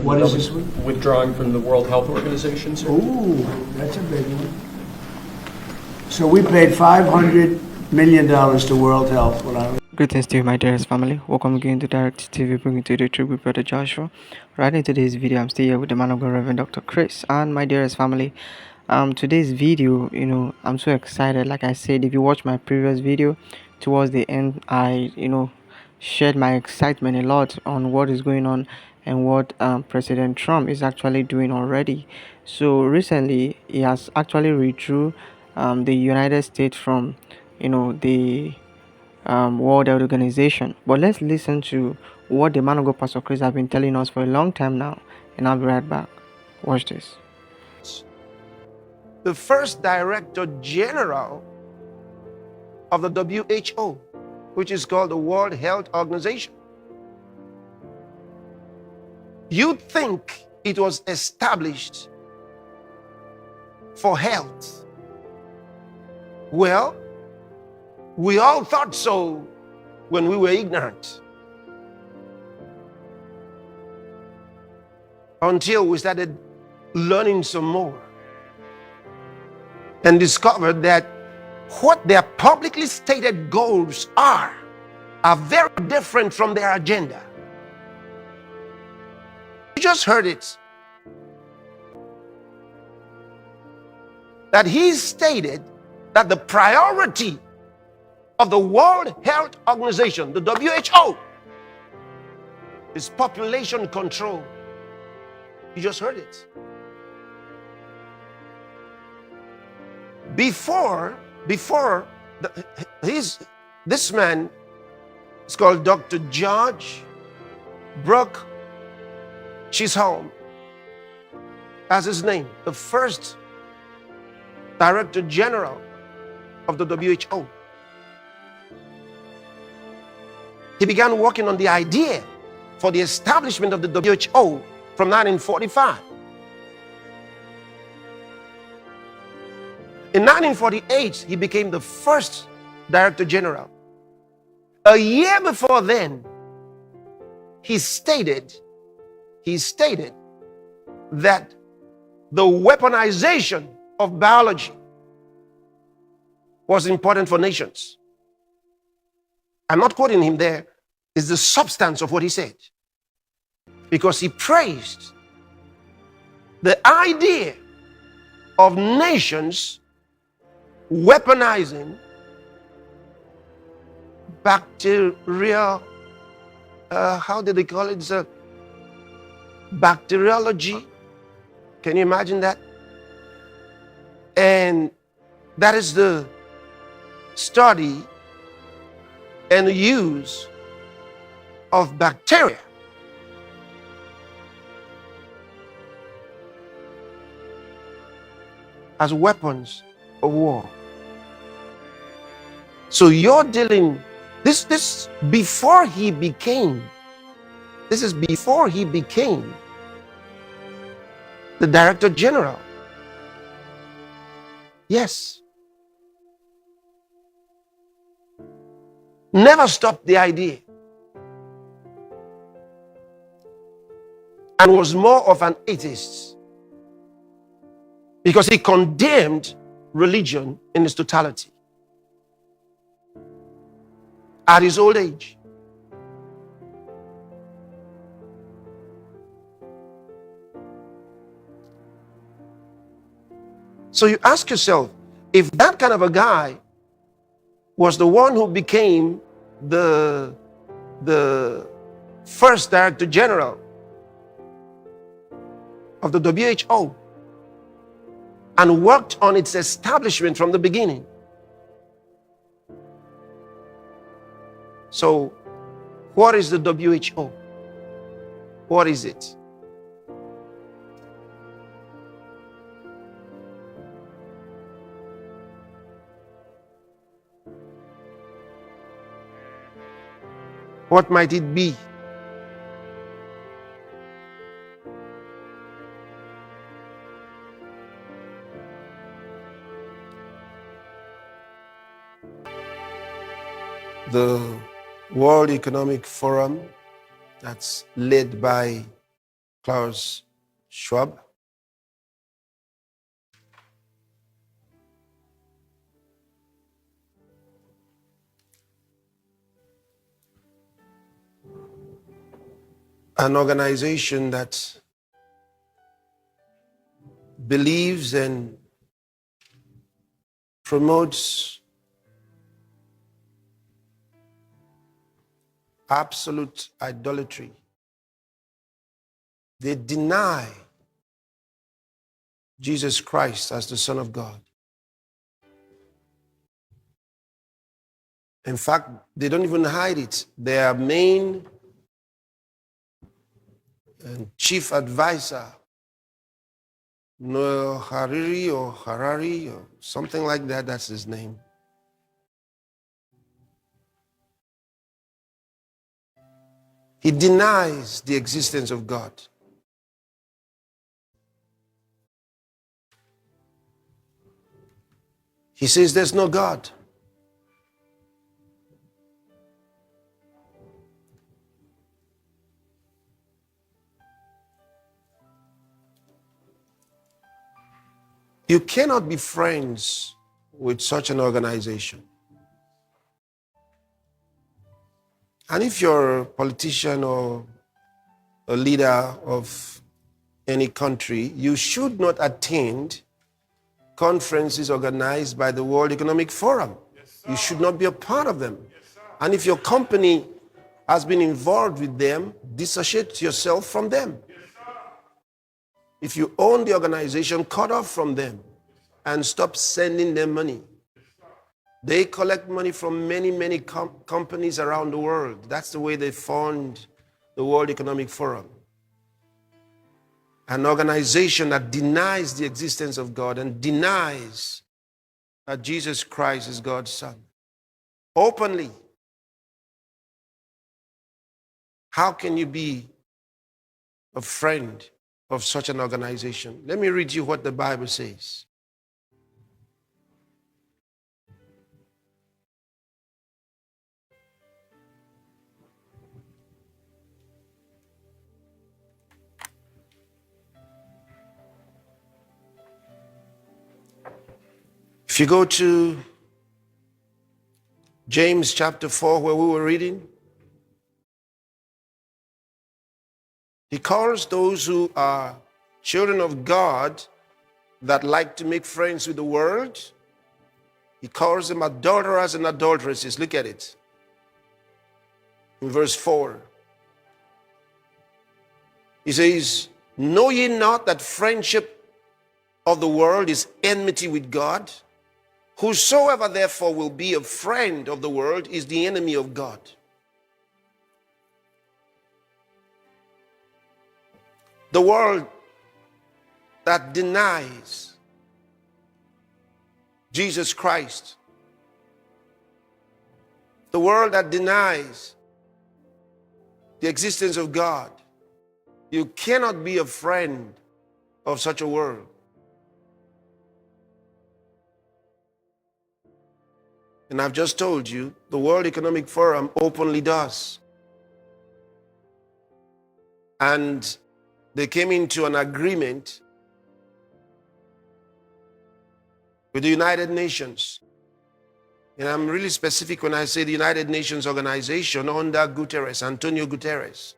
What is this one? Withdrawing from the World Health Organization, sir. Ooh, that's a big one. So we paid $500 million to World Health when I was. Greetings to you, my dearest family. Welcome again to Direct TV, bringing to the truth with Brother Joshua. Right in today's video, I'm still here with the man of God, Reverend Dr. Chris, and my dearest family. Today's video, I'm so excited. Like I said, if you watch my previous video, towards the end, I, shared my excitement a lot on what is going on and what President Trump is actually doing already. So recently, he has actually withdrew the United States from, the World Health Organization. But let's listen to what the man of God, Pastor Chris, have been telling us for a long time now, and I'll be right back. Watch this. The first Director General of the WHO, which is called the World Health Organization. You'd think it was established for health. Well, we all thought so when we were ignorant. Until we started learning some more and discovered that what their publicly stated goals are very different from their agenda. You just heard it. That he stated that the priority of the World Health Organization, the WHO, is population control. You just heard it. This man is called Dr. George Brook Chisholm. That's his name, the first Director General of the WHO. He began working on the idea for the establishment of the WHO from 1945. In 1948, he became the first Director General. A year before then, he stated that the weaponization of biology was important for nations. I'm not quoting him there. It's the substance of what he said. Because he praised the idea of nations weaponizing bacterial, how did they call it? Bacteriology. Can you imagine that? And that is the study and use of bacteria as weapons of war. So you're dealing, this is before he became the Director General. Yes. Never stopped the idea. And was more of an atheist. Because he condemned religion in its totality. At his old age. So you ask yourself, if that kind of a guy was the one who became the first Director General of the WHO and worked on its establishment from the beginning. So, what is the WHO? What is it? What might it be? The World Economic Forum, that's led by Klaus Schwab. An organization that believes and promotes absolute idolatry. They deny Jesus Christ as the Son of God. In fact, they don't even hide it. Their main and chief advisor, no Hariri or Harari or something like that, that's his name. He denies the existence of God. He says there's no God. You cannot be friends with such an organization. And if you're a politician or a leader of any country, you should not attend conferences organized by the World Economic Forum. You should not be a part of them. And if your company has been involved with them, dissociate yourself from them. If you own the organization, cut off from them and stop sending them money. They collect money from many companies around the world. That's the way they fund the World Economic Forum. An organization that denies the existence of God and denies that Jesus Christ is God's Son. Openly. How can you be a friend of such an organization? Let me read you what the Bible says. If you go to James chapter 4, where we were reading, he calls those who are children of God that like to make friends with the world, he calls them adulterers and adulteresses. Look at it. In verse 4, he says, know ye not that friendship of the world is enmity with God? Whosoever therefore will be a friend of the world is the enemy of God. The world that denies Jesus Christ, the world that denies the existence of God, you cannot be a friend of such a world. And I've just told you, the World Economic Forum openly does. And they came into an agreement with the United Nations. And I'm really specific when I say the United Nations organization under Guterres, Antonio Guterres.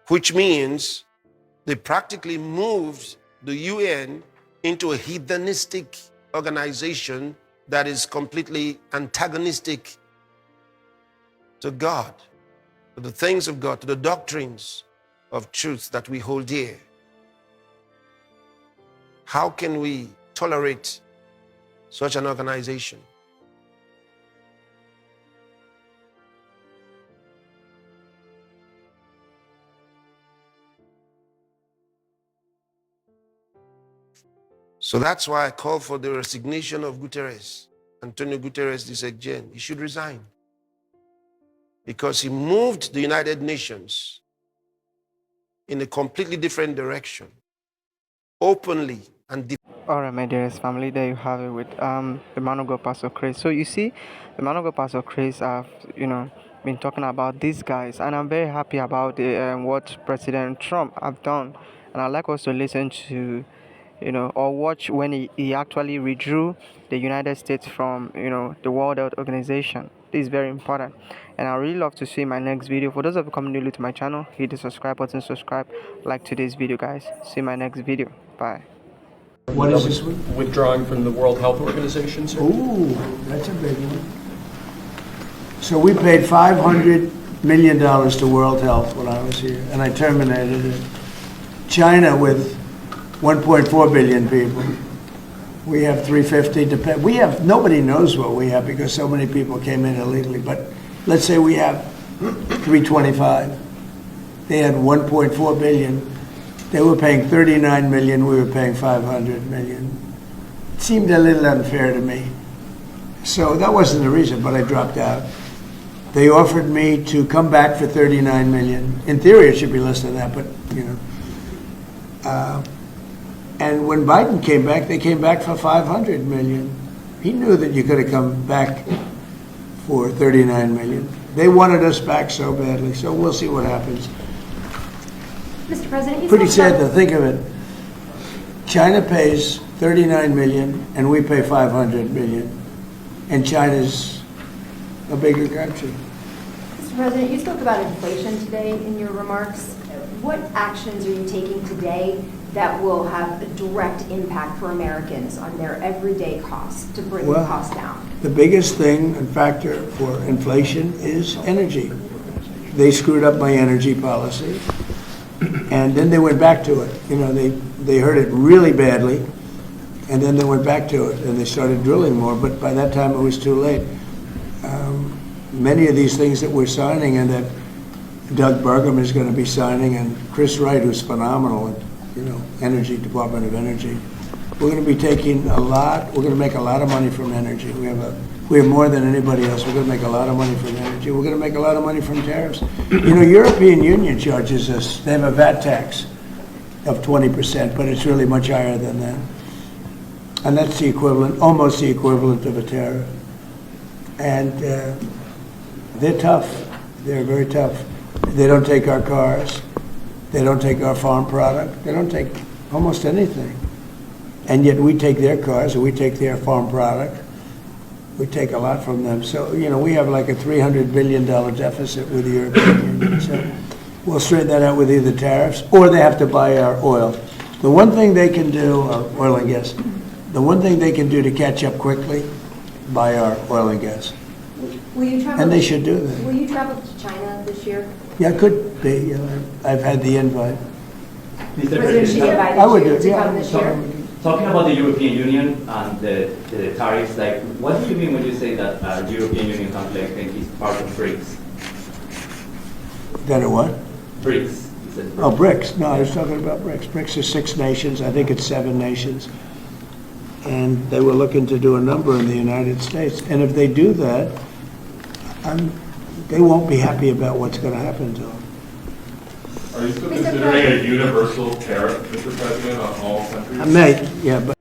Which means they practically moved the UN into a heathenistic organization that is completely antagonistic to God, to the things of God, to the doctrines of truth that we hold dear. How can we tolerate such an organization? So that's why I call for the resignation of Guterres. Antonio Guterres this again. He should resign. Because he moved the United Nations in a completely different direction. Openly and All right, my dearest family, there you have it with the man of God, Pastor Chris. So you see, the man of God, Pastor Chris, have been talking about these guys, and I'm very happy about what President Trump have done, and I'd like us to listen to, or watch when he actually withdrew the United States from the World Health Organization. This is very important, and I really love to see my next video. For those of you coming new to my channel, hit the subscribe button, subscribe, like today's video, guys. See my next video. Bye. What is this one? Withdrawing from the World Health Organization, sir? Ooh, that's a big one. So we paid $500 million to World Health when I was here, and I terminated it. China with 1.4 billion people. We have 350 to pay. Nobody knows what we have because so many people came in illegally, but let's say we have 325. They had 1.4 billion. They were paying 39 million, we were paying 500 million. It seemed a little unfair to me. So that wasn't the reason, but I dropped out. They offered me to come back for 39 million. In theory, it should be less than that, but and when Biden came back, they came back for 500 million. He knew that you could have come back for 39 million. They wanted us back so badly, so we'll see what happens. Mr. President, you Pretty spoke sad to about- think of it. China pays 39 million and we pay 500 million. And China's a bigger country. Mr. President, you spoke about inflation today in your remarks. What actions are you taking today that will have a direct impact for Americans on their everyday costs to bring the Well, costs down? The biggest thing and factor for inflation is energy. They screwed up my energy policy. And then they went back to it. They heard it really badly, and then they went back to it, and they started drilling more, but by that time it was too late. Many of these things that we're signing and that Doug Burgum is going to be signing, and Chris Wright, who's phenomenal at, Energy, Department of Energy, we're going to be taking we're going to make a lot of money from energy. We have more than anybody else. We're going to make a lot of money from energy. We're going to make a lot of money from tariffs. European Union charges us, they have a VAT tax of 20%, but it's really much higher than that. And that's the equivalent, almost the equivalent of a tariff. And they're tough. They're very tough. They don't take our cars. They don't take our farm product. They don't take almost anything. And yet we take their cars and we take their farm product. We take a lot from them. So, we have like a $300 billion deficit with the European Union. So we'll straighten that out with either tariffs or they have to buy our oil. The one thing they can do, oil and gas, the one thing they can do to catch up quickly, buy our oil and gas. Will you travel? And they should do that. Will you travel to China this year? Yeah, it could be. I've had the invite. Mr. President Xi President, invited I would you do it, to yeah. come this year? talking about the European Union and the tariffs, like, what do you mean when you say that European Union country like is part of BRICS? That a what? BRICS. Oh, BRICS. No, I was talking about BRICS. BRICS is 6 nations. I think it's 7 nations. And they were looking to do a number in the United States. And if they do that, they won't be happy about what's going to happen to them. Are you still considering a universal tariff, Mr. President, on all countries? I may, yeah, but